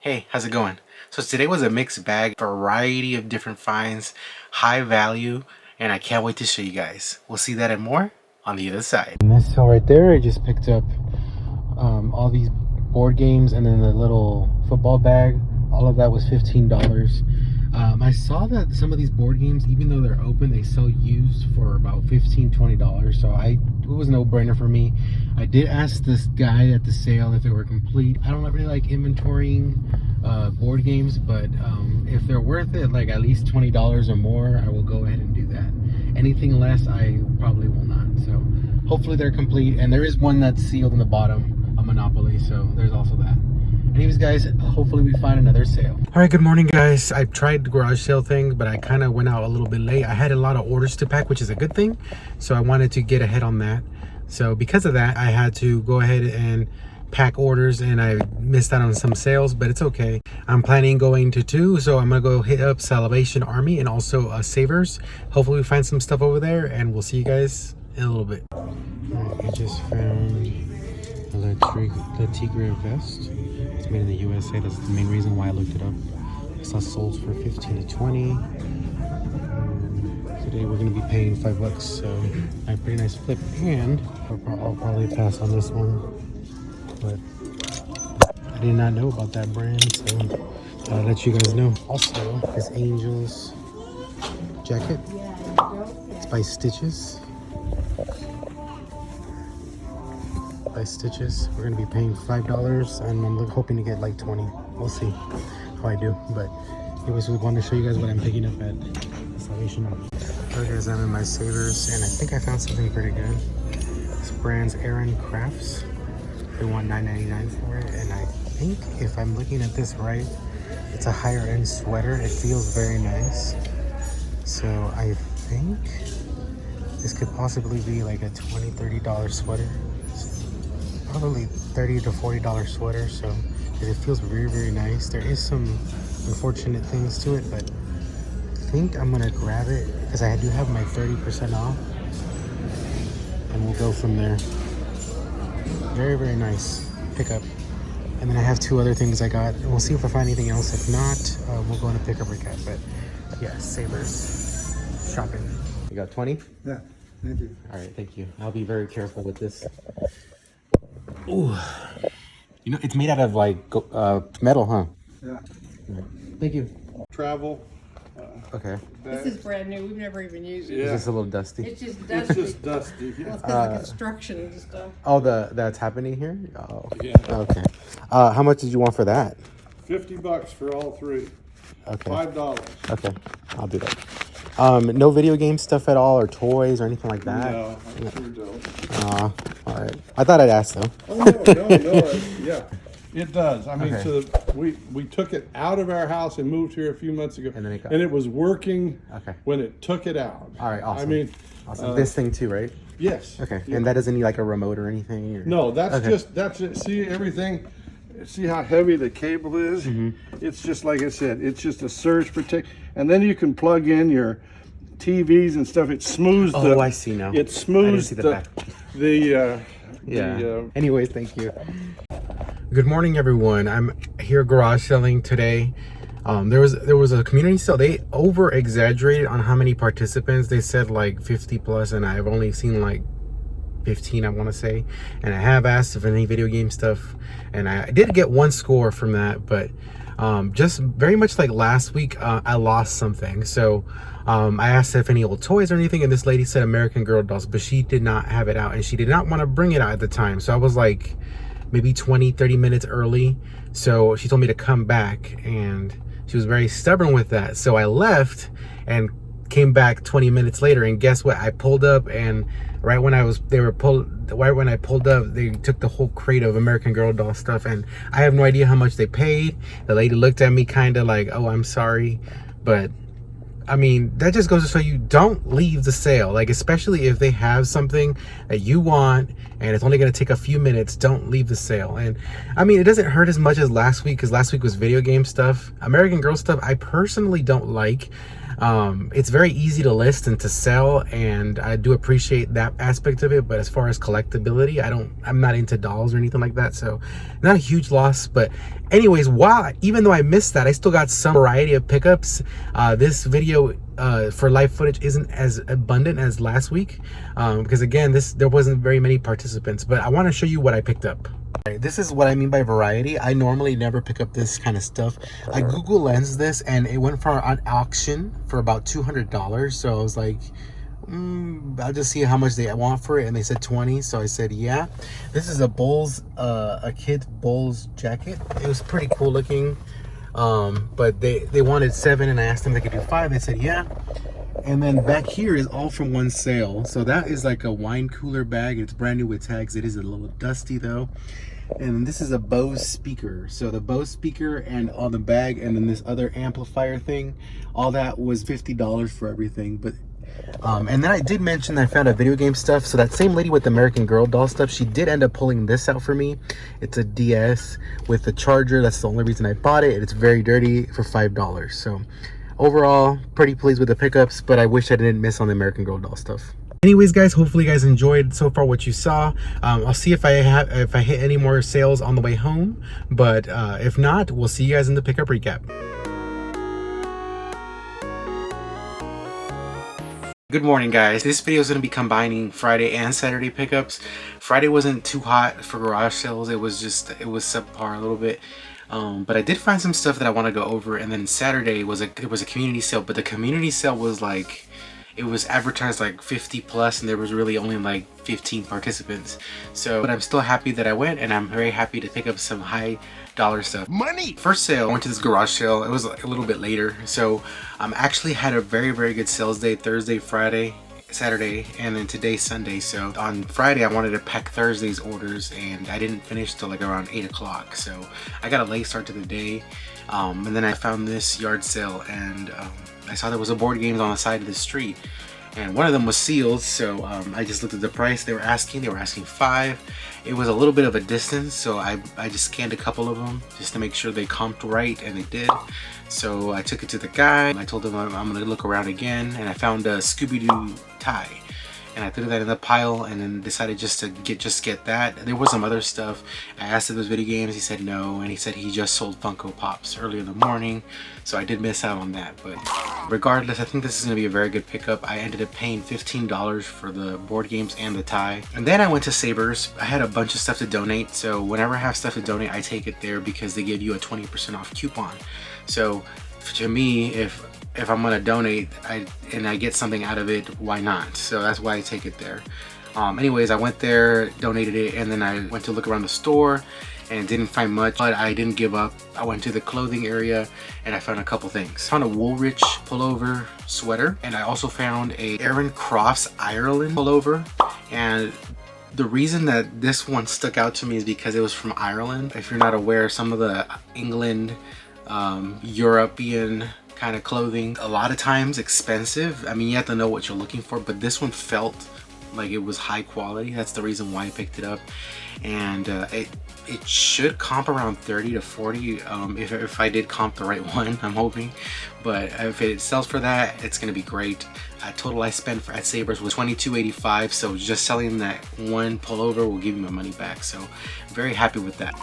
Hey, how's it going? So today was a mixed bag, variety of different finds, high value, and I can't wait to show you guys. We'll see that and more on the other side. And this sale right there, I just picked up all these board games and then the little football bag. All of that was $15. I saw that some of these board games, even though they're open, they sell used for about $15–20. So it was no brainer for me. I did ask this guy at the sale if they were complete. I don't really like inventorying board games, but if they're worth it, like at least $20 or more, I will go ahead and do that. Anything less, I probably will not. So hopefully they're complete, and there is one that's sealed in the bottom, a Monopoly, so there's also that. Anyways, guys, hopefully we find another sale. All right, good morning, guys. I tried the garage sale thing, but I kind of went out a little bit late. I had a lot of orders to pack, which is a good thing, so I wanted to get ahead on that. So because of that, I had to go ahead and pack orders, and I missed out on some sales, but it's okay. I'm planning going to two, so I'm gonna go hit up Salvation Army and also Savers. Hopefully we find some stuff over there, and we'll see you guys in a little bit. All right, I just found a Lite vest. It's made in the USA. That's the main reason why I looked it up. I saw sold for $15–20. Today we're gonna be paying $5, so a pretty nice flip. And I'll probably pass on this one, but I did not know about that brand, so I'll let you guys know. Also, this Angels jacket. It's by Stitches. We're gonna be paying $5, and I'm hoping to get like 20. We'll see how I do, but anyways, we wanted to show you guys what I'm picking up at Salvation Army. Alright guys, I'm in my Savers, and I think I found something pretty good. This brand's Aaron Crafts. They want $9.99 for it, and I think if I'm looking at this right, it's a higher end sweater. It feels very nice, so I think this could possibly be like a $20–30 sweater. Probably $30 to $40 sweater, so it feels very, very nice. There is some unfortunate things to it, but I think I'm gonna grab it because I do have my 30% off, and we'll go from there. Very, very nice pickup. And then I have two other things I got, and we'll see if I find anything else. If not, we'll go on a pickup recap. But yeah, Savers shopping. You got 20? Yeah, thank you. All right, thank you. I'll be very careful with this. Ooh, you know, it's made out of like metal, huh? Yeah. Right. Thank you. Travel. Okay. This is brand new. We've never even used it. Is this a little dusty? It's just dusty. It's just dusty. Well, it's because of construction and stuff. Oh, that's happening here? Oh. Yeah. Okay. How much did you want for that? $50 for all three. Okay. $5. Okay, I'll do that. No video game stuff at all, or toys, or anything like that? No, I sure don't. All right. I thought I'd ask though. Oh, no, yeah. It does. I mean, Okay. so we took it out of our house and moved here a few months ago. And then it was working Okay. when it took it out. All right, awesome. I mean, Awesome. This thing too, right? yes. Okay. Yeah. And that doesn't need like a remote or anything? Or... No, that's Okay. that's it. See everything. See how heavy the cable is? Mm-hmm. It's just like I said. It's just a surge protect, and then you can plug in your TVs and stuff. It smooths the. Oh, I see now. It smooths see the back. the Anyways, thank you. Good morning, everyone. I'm here garage selling today. There was a community sale. They over exaggerated on how many participants. They said like 50 plus, and I've only seen like 15, I want to say. And I have asked if any video game stuff, and I did get one score from that, but just very much like last week, I lost something. So I asked if any old toys or anything, and this lady said American Girl dolls, but she did not have it out, and she did not want to bring it out at the time. So I was like maybe 20-30 minutes early, so she told me to come back, and she was very stubborn with that. So I left and came back 20 minutes later, and guess what? I pulled up, and right when I pulled up, they took the whole crate of American Girl doll stuff, and I have no idea how much they paid. The lady looked at me kind of like, oh, I'm sorry, but I mean, that just goes to show you, don't leave the sale. Like, especially if they have something that you want and it's only going to take a few minutes, don't leave the sale. And I mean, it doesn't hurt as much as last week, because last week was video game stuff. American Girl stuff I personally don't like. It's very easy to list and to sell, and I do appreciate that aspect of it. But as far as collectability, I'm not into dolls or anything like that, so not a huge loss. But anyways, even though I missed that, I still got some variety of pickups. This video for live footage isn't as abundant as last week, because again, there wasn't very many participants, but I want to show you what I picked up. This is what I mean by variety. I normally never pick up this kind of stuff. I Google Lens this, and it went for an auction for about $200. So I was like, I'll just see how much they want for it, and they said 20. So I said, yeah. This is a kid's BOSE jacket. It was pretty cool looking, but they wanted 7, and I asked them if they could do 5. They said, yeah. And then back here is all from one sale. So that is like a wine cooler bag. It's brand new with tags. It is a little dusty though. And this is a BOSE speaker. So the BOSE speaker and on the bag, and then this other amplifier thing, all that was $50 for everything. But and then I did mention that I found a video game stuff. So that same lady with the American Girl doll stuff, she did end up pulling this out for me. It's a DS with a charger. That's the only reason I bought it. It's very dirty for $5. So overall, pretty pleased with the pickups, but I wish I didn't miss on the American Girl doll stuff. Anyways, guys, hopefully you guys enjoyed so far what you saw. I'll see if I hit any more sales on the way home, but if not, we'll see you guys in the pickup recap. Good morning, guys. This video is going to be combining Friday and Saturday pickups. Friday wasn't too hot for garage sales. It was subpar a little bit. But I did find some stuff that I want to go over, and then Saturday there was a community sale, but the community sale was like, it was advertised like 50 plus, and there was really only like 15 participants. So, but I'm still happy that I went, and I'm very happy to pick up some high dollar stuff. Money! First sale, I went to this garage sale. It was like a little bit later. So actually had a very, very good sales day, Thursday, Friday, Saturday, and then today, Sunday. So on Friday, I wanted to pack Thursday's orders, and I didn't finish till like around 8 o'clock. So I got a late start to the day. And then I found this yard sale, and I saw there was a board games on the side of the street, and one of them was sealed. So I just looked at the price they were asking 5. It was a little bit of a distance, so I just scanned a couple of them just to make sure they comped right, and they did. So I took it to the guy. I told him I'm gonna look around again, and I found a Scooby-Doo tie, and I threw that in the pile, and then decided just to get that. There was some other stuff. I asked if it was video games. He said no, and he said he just sold Funko Pops earlier in the morning, so I did miss out on that. But regardless, I think this is gonna be a very good pickup. I ended up paying $15 for the board games and the tie. And then I went to Savers. I had a bunch of stuff to donate, so whenever I have stuff to donate, I take it there because they give you a 20% off coupon. So to me, if I'm gonna donate and I get something out of it, why not? So that's why I take it there. Anyways, I went there, donated it, and then I went to look around the store and didn't find much, but I didn't give up. I went to the clothing area and I found a couple things. Found a Woolrich pullover sweater, and I also found a Aaron Crofts Ireland pullover. And the reason that this one stuck out to me is because it was from Ireland. If you're not aware, some of the England, European kind of clothing, a lot of times expensive. I mean, you have to know what you're looking for, but this one felt like it was high quality. That's the reason why I picked it up. And it should comp around 30 to 40 if I did comp the right one, I'm hoping. But if it sells for that, it's gonna be great. Total I spent at Savers was $22.85, so just selling that one pullover will give me my money back. So very happy with that.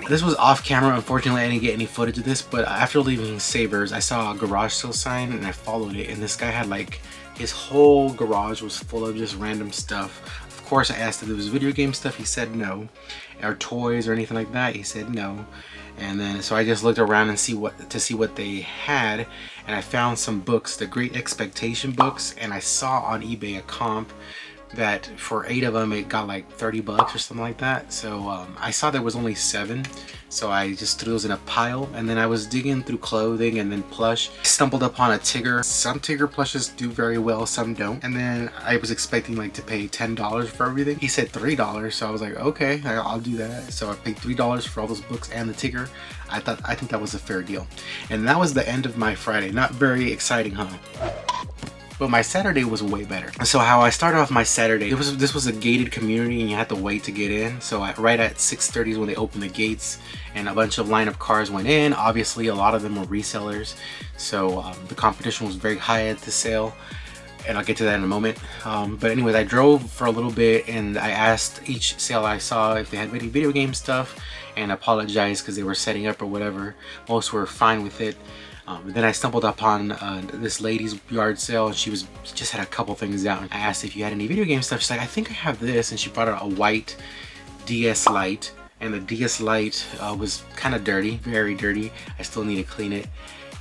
This was off camera. Unfortunately, I didn't get any footage of this, but after leaving Savers, I saw a garage sale sign and I followed it, and this guy had like, his whole garage was full of just random stuff. Of course, I asked if it was video game stuff. He said no. Or toys or anything like that. He said no. And then so I just looked around and see what they had, and I found some books, the Great Expectation books, and I saw on eBay a comp that for 8 of them it got like 30 bucks or something like that. So I saw there was only 7, so I just threw those in a pile. And then I was digging through clothing and then plush, stumbled upon a Tigger. Some Tigger plushes do very well, some don't. And then I was expecting like to pay $10 for everything. He said $3, so I was like, okay, I'll do that. So I paid $3 for all those books and the Tigger. I think that was a fair deal. And that was the end of my Friday. Not very exciting, huh? But my Saturday was way better. So how I started off my Saturday, this was a gated community and you had to wait to get in. So right at 6:30 is when they opened the gates and a bunch of line of cars went in. Obviously a lot of them were resellers. So the competition was very high at the sale. And I'll get to that in a moment. But anyways, I drove for a little bit and I asked each sale I saw if they had any video game stuff and apologized because they were setting up or whatever. Most were fine with it. But then I stumbled upon this lady's yard sale and she just had a couple things out. I asked if you had any video game stuff. She's like, I think I have this, and she brought out a white DS Lite, and the DS Lite was kind of dirty, very dirty. I still need to clean it.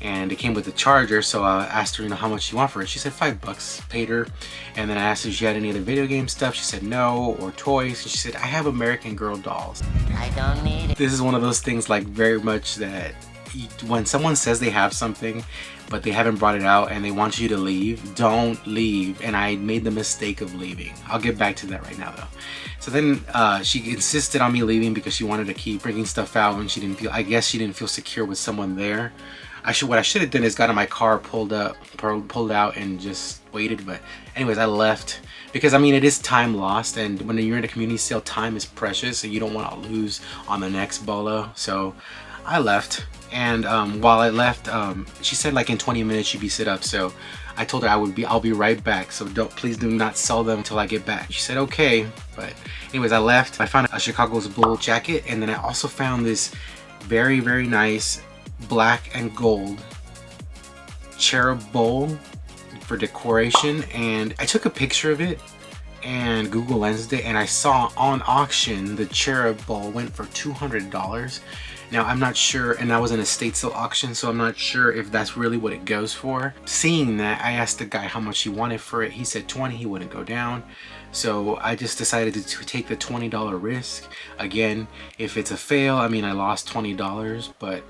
And it came with the charger, so I asked her, how much you want for it. She said $5, paid her. And then I asked her if she had any other video game stuff. She said no, or toys. And she said, I have American Girl dolls. I don't need it. This is one of those things, like, very much that when someone says they have something but they haven't brought it out and they want you to leave, don't leave. And I made the mistake of leaving. I'll get back to that right now though. So then she insisted on me leaving because she wanted to keep bringing stuff out and I guess she didn't feel secure with someone there. What I should have done is got in my car, pulled out and just waited. But anyways, I left because I mean, it is time lost, and when you're in a community sale, time is precious, so you don't want to lose on the next BOLO. So I left, and while I left, she said like in 20 minutes she'd be set up. So I told her I'll be right back. So please do not sell them until I get back. She said okay. But anyways, I left. I found a Chicago's Bull jacket, and then I also found this very, very nice black and gold cherub bowl for decoration, and I took a picture of it and Google Lensed it, and I saw on auction the cherub bowl went for $200. Now I'm not sure, and that was an estate sale auction, so I'm not sure if that's really what it goes for. Seeing that, I asked the guy how much he wanted for it. He said 20, he wouldn't go down. So I just decided to take the $20 risk. Again, if it's a fail, I mean, I lost $20, but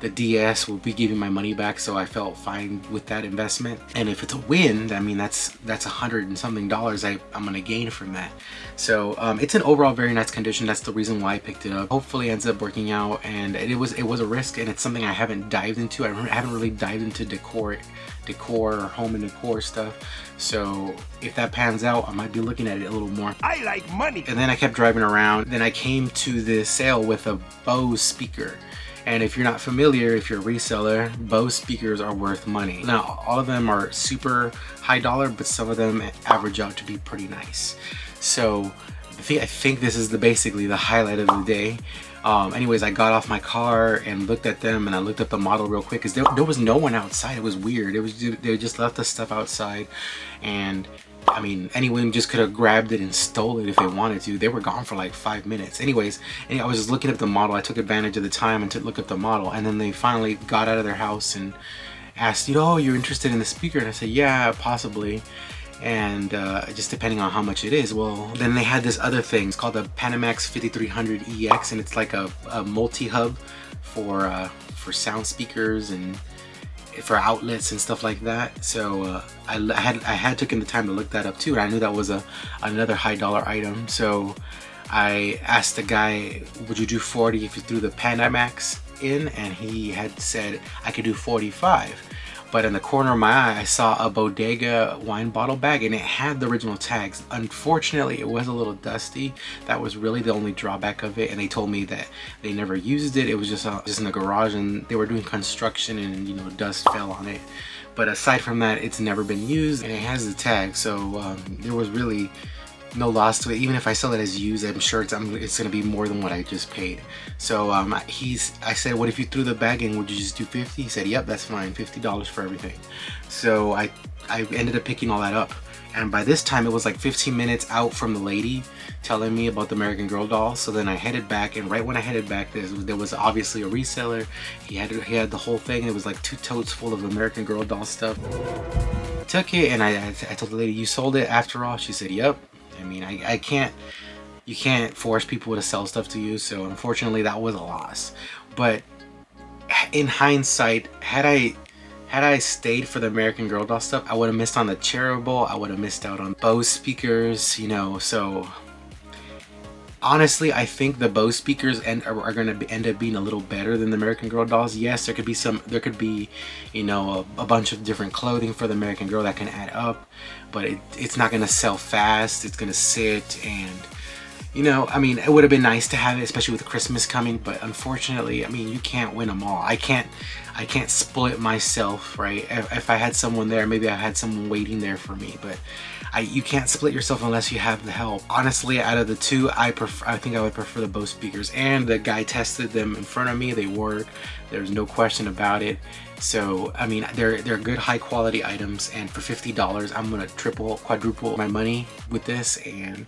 the DS will be giving my money back, so I felt fine with that investment. And if it's a win, I mean, that's $100 and something I'm gonna gain from that. So it's an overall very nice condition. That's the reason why I picked it up. Hopefully it ends up working out, and it was a risk, and it's something I haven't dived into. I haven't really dived into decor or home and decor stuff. So if that pans out, I might be looking at it a little more. I like money. And then I kept driving around. Then I came to this sale with a BOSE speaker. And if you're not familiar, if you're a reseller, BOSE speakers are worth money. Now, all of them are super high dollar, but some of them average out to be pretty nice. So I think this is basically the highlight of the day. Anyways, I got off my car and looked at them, and I looked up the model real quick because there was no one outside. It was weird. They just left the stuff outside, and I mean, anyone just could have grabbed it and stole it if they wanted to. They were gone for like 5 minutes. Anyways, I was just looking at the model. I took advantage of the time and to look up the model, and then they finally got out of their house and asked, oh, you're interested in the speaker? And I said, yeah, possibly. And just depending on how much it is. Well, then they had this other thing. It's called the Panamax 5300 EX, and it's like a multi-hub for sound speakers and for outlets and stuff like that. So I had taken the time to look that up too, and I knew that was another high dollar item. So I asked the guy, would you do 40 if you threw the Panamax in? And he had said I could do 45. But in the corner of my eye, I saw a Bodega wine bottle bag, and it had the original tags. Unfortunately, it was a little dusty. That was really the only drawback of it. And they told me that they never used it. It was just in the garage, and they were doing construction, and dust fell on it. But aside from that, it's never been used, and it has the tag. So there was really no loss to it. Even if I sell it as used, I'm sure it's gonna be more than what I just paid. So I said, what if you threw the bag in, would you just do 50? He said, yep, that's fine, $50 for everything. So I ended up picking all that up, and by this time it was like 15 minutes out from the lady telling me about the American Girl doll. So then I headed back, and right when I headed back, there was obviously a reseller. He had the whole thing. It was like 2 totes full of American Girl doll stuff. I took it, and I told the lady, you sold it after all? She said, yep. I mean, you can't force people to sell stuff to you, so unfortunately that was a loss. But in hindsight, had I stayed for the American Girl doll stuff, I would have missed on the cherub bowl. I would have missed out on BOSE speakers, so Honestly, I think the BOSE speakers are going to end up being a little better than the American Girl dolls. Yes, there could be, you know, a bunch of different clothing for the American Girl that can add up, but it's not going to sell fast. It's going to sit, and you know, I mean, it would have been nice to have it, especially with Christmas coming, but unfortunately, I mean, you can't win them all. I can't split myself, right? If I had someone there, maybe I had someone waiting there for me, but you can't split yourself unless you have the help. Honestly, out of the two, I think I would prefer the BOSE speakers, and the guy tested them in front of me. They work. There's no question about it. So, I mean, they're good, high quality items, and for $50, I'm gonna triple, quadruple my money with this, and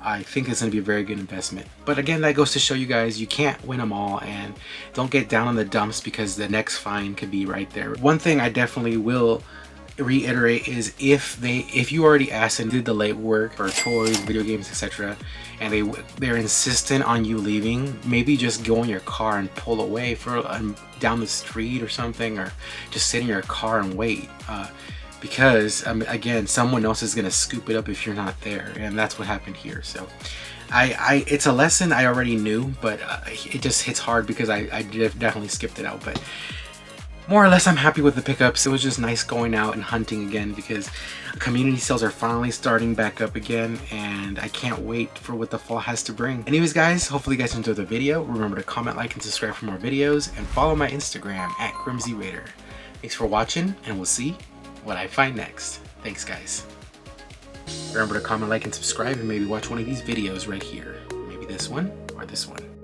I think it's going to be a very good investment. But again, that goes to show you guys, you can't win them all, and don't get down on the dumps because the next find could be right there. One thing I definitely will reiterate is if you already asked and did the late work for toys, video games, etc., and they're insistent on you leaving, maybe just go in your car and pull away for down the street or something, or just sit in your car and wait. Because again, someone else is gonna scoop it up if you're not there, and that's what happened here. So it's a lesson I already knew, but it just hits hard because I definitely skipped it out. But more or less, I'm happy with the pickups. It was just nice going out and hunting again because community sales are finally starting back up again, and I can't wait for what the fall has to bring. Anyways, guys, hopefully you guys enjoyed the video. Remember to comment, like, and subscribe for more videos, and follow my Instagram at GrimzyRaider. Thanks for watching, and we'll see what I find next. Thanks, guys. Remember to comment, like, and subscribe, and maybe watch one of these videos right here. Maybe this one or this one.